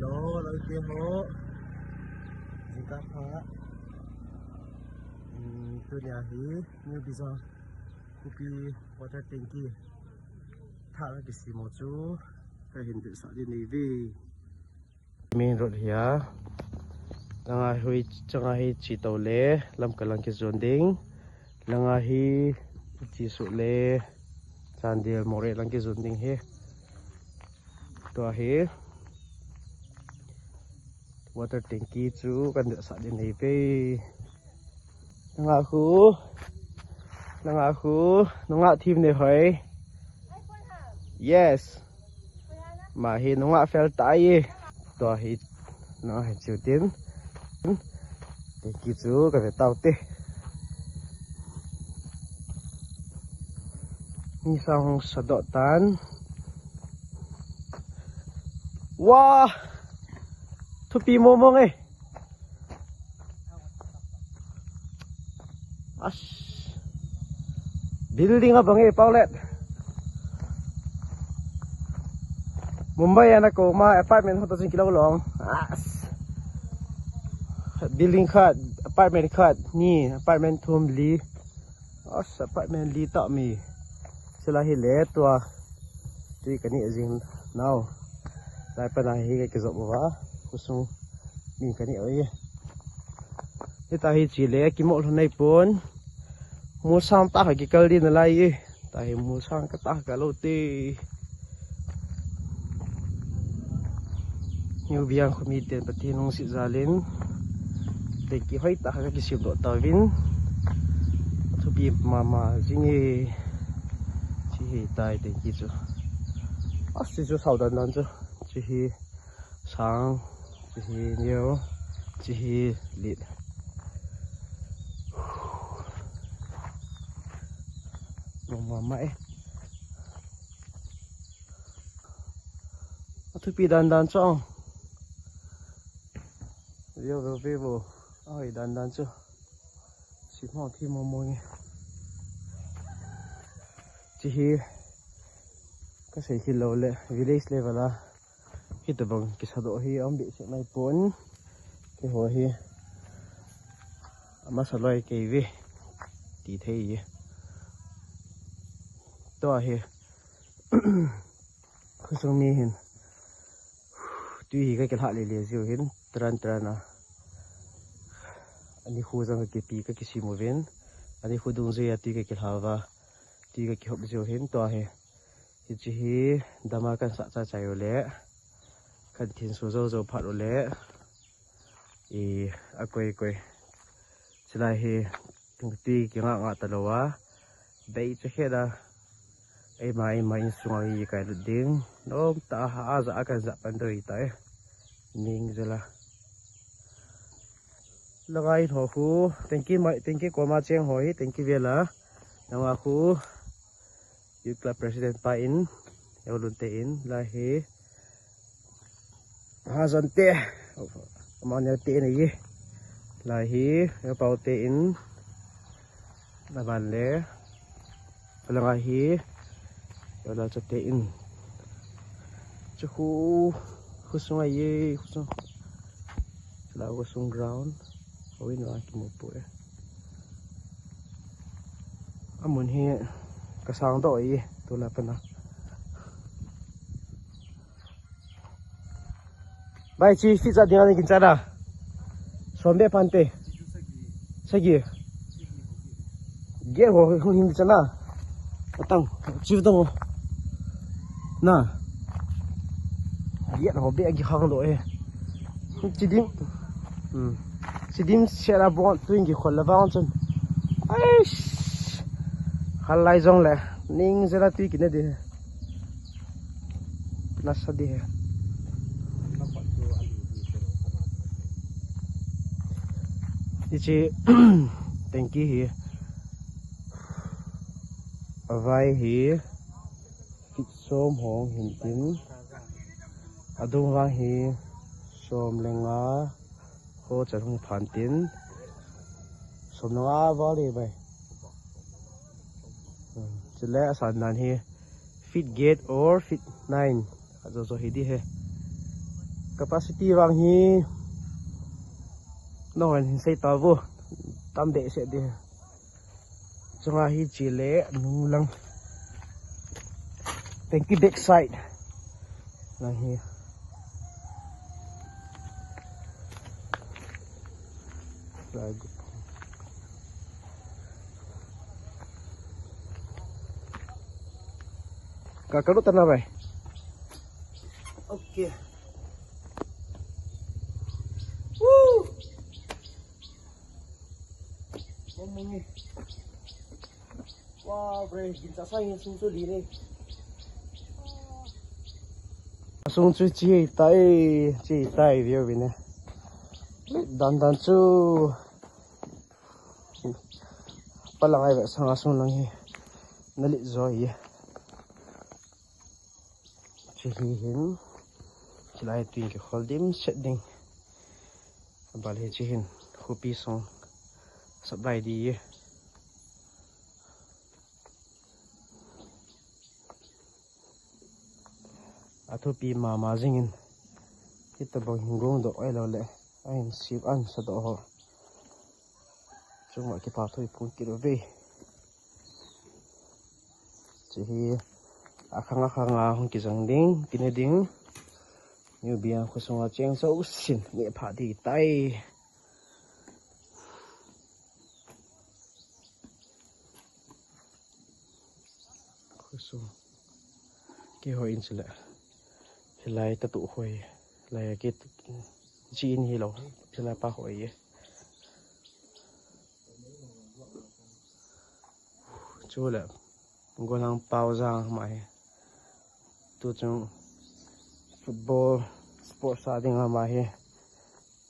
Hello, lỗi kia hố. Gì các phá. Tôi nhà hí như bây giờ copy water tanki thả ra cái xì một chú cái hình tượng sợ đi này vì mình rồi hả langa hui changa hi chi to le lam kalang ke zon ding langa hi chi su le chandel more lang ke zon ding he to he water tanki chu kan de sa de nei pe langa khu nunga team ne hoi yes mà hi nunga fel tai to hi nó hi chiu tin để kịp chú cái tàu tê như sao sợ đọt tán wow thu pi mô mông ấy building apa nge Paulet Mumbai anak ko ma apartment hoto sin kilo long building khat apartment khat ni apartment thum li apartment li ta mi sila hi le tua tui kani ajing now lai pa na hi ke zo wa kusung mi kani oi ni ta hi chi le ki mo nei pon mu sang ta ki kal din lai ta hi mu sang ka ta ka lo ti nhiều biang khôngมีtiền bát thiên nông sĩ zalin để kí hoài ta cái siêu độ tàu vin thu bi mà chính chỉ tại để kí chú chỉ chú sau đó nữa chú chỉ sáng chỉ nhiều chỉ lịt mà mãi thu bi đan trong yêu về vô ơi đan chưa chỉ mong thêm một môi chỉ cái gì khi lâu lệ village level là khi tập bằng cái sao độ hi ông bị sẽ này bốn cái hồi hi mà sao loại cái gì tí thế gì to hi không xong mi hin tuy cái hạ lì diều hin tran à anh khu rằng cái pi cái xí mồi ven anh khu đông dây tuy cái hava tuy cái hộp diều hin to he chỉ dama kan sa chạy lệ kan thiên số dâu phát lệ quay chỉ là he tuy cái ngã ta loa đây chắc hết à mai sungai cái đinh nó ta ha za kan za pan doi tai ning zela lagai tho khu thank you ko ma cheng hoi thank you vela nawa khu youth club president pa in eulun te in la he ha zon te amanya te nei la hi pau te in la ban le la hi la cho te in chu khu sung ai khu sung la khu sung ground oi no ki mo pu amun hi ka sang do ai to la pana bai chi fi za ding ani kin cha da sombe pante sagi ge ho hin cha na atang chi dong na biết họ biết cái hàng đó chỉ dim xe là bọn tôi nghĩ khỏi là vang chân ai hal lại giống là ning ra tuy cái này đi nasa đi chị thank you hi vai hi som hong hin tin adung wang hi som lenga ho charung phan tin som nga wa le bai chile asan nan hi fit gate or fit 9 azo hi di he capacity vang hi nó hình xây tàu vô tam đệ sẽ đi trong hi chỉ lệ nung lăng thank you backside là hi lagu kakak lu tanah bay okay. Ngomongnya wah bre kita sayang sungsu di ni sungsu chi tai view ini dan chu palang ai vậy sang asung lang hi nali zoi chi hi hin chi lai tin ke holdim setting bal hi chi hin khupi song supply đi athopi ma jingin kita bang hingong do ai lo le ain sip an sa do ho chungwa ki pa thoi pun ki ro ve chi hi akhanga hong ki jang ding tin ding new biang khu songa cheng so sin nge pha di tai so cái hồi in lại lại ta tụ hồi lại cái chi hi lo lại ba hồi chú là ngô lang bao giang mày tụ chung football sports sa ding mày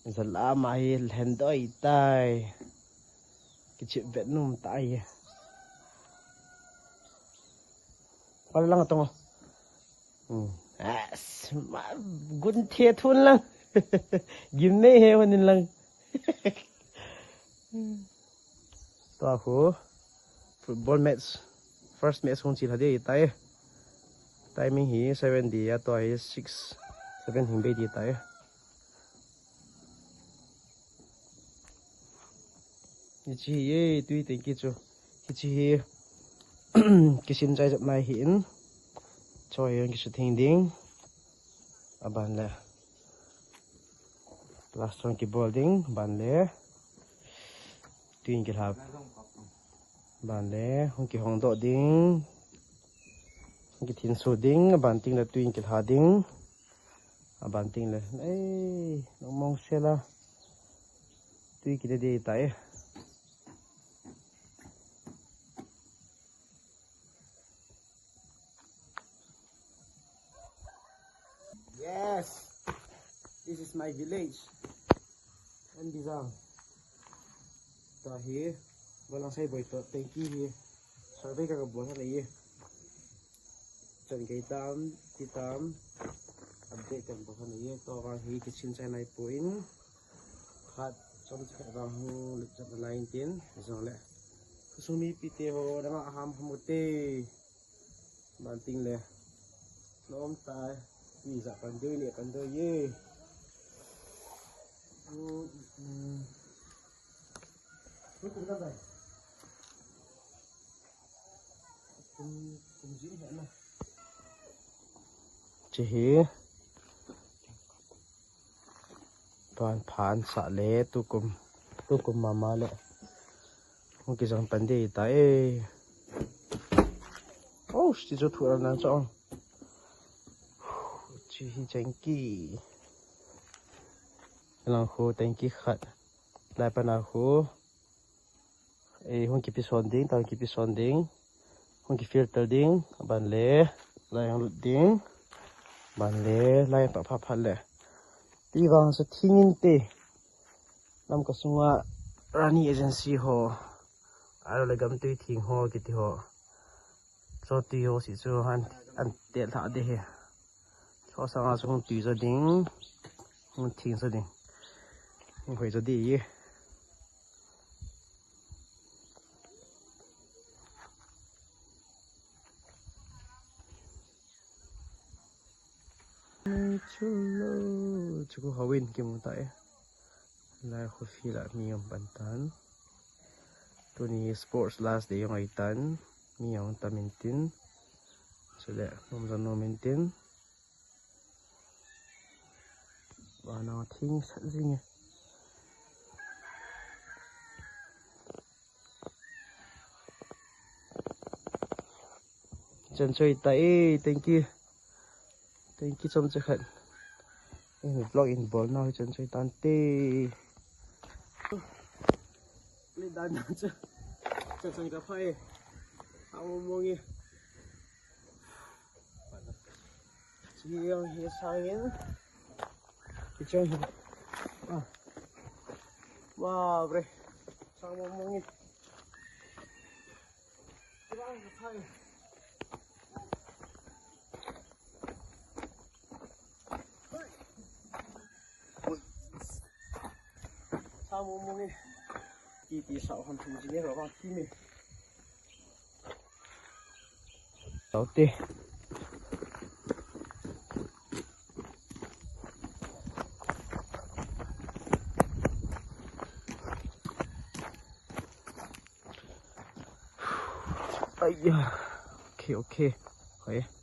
giờ lá mày lên đôi tay cái chuyện Việt Nam tay Pala lang ito mo. Good theater lang. Gimne hewan lang. Ito ako. Football match. First match kung sila di tayo. Timing hi 7 di. Ito ay 6. 7 hingbe di tayo. Ichi hi. Tuy thank you. Ichi hi. Kisim chai chap nai hin choi yang kisu thing ding aban le plastron ki building ban le twin ki hab ban le hong ki hong do ding hong ki thin su ding ban ting le twin ki ha ding aban ting le ei no mong sela tui ki de tai Yes, this is my village. And bizang. Tahi, walang say boy to. Thank you here. Survey kagabuhan na iya. Chan kay titam. Update kagabuhan na iya. To kang hi kitchen sa na ipuin. Hat, chom sa kang lupsap na 19. Isang le. Kusumi pite ho, nama aham hamute. Banting le. Noom tay. Bisa pandai ni pandai ye. Betul tak baik? Kumji ni mana? Cih. Pan sa le tu kum mama le. Mungkin jangan pandai tai. Oh, stizo tu orang nak chi changki lang ho tangki khat lai pana ho e hong ki pison ding tang ki pison ding hong ki filter ding ban le lai hong ding ban le lai pa pha phat le ti wang sa thingin te nam ka sunga rani agency ho aro le gam tu thing ho ki ti ho so ti ho si chu han an te tha de he cho sang à xuống tùy gia đình không thiên gia đình không phải gia đình chulo cukup hawin kim tak ya. Lai khufi lah mi yang pantan. Tu ni sports last day yang aitan. Mi yang ta maintain. So that no maintain. Và nó thinh sẵn gì nhỉ. Chân chơi tay, thank you trong chơi khẩn. Em vlog in ball nào chân chơi tan tê. Lên đàn nào chứ. Chân sang cà phê. Không mua nghe. Chỉ hiểu sang yên. Chơi wow bre sang ngomongin kurang ketai sang ngomongin di sao han thu ji rồi ba khi mình đầu tiên ai da, ok, khỏe.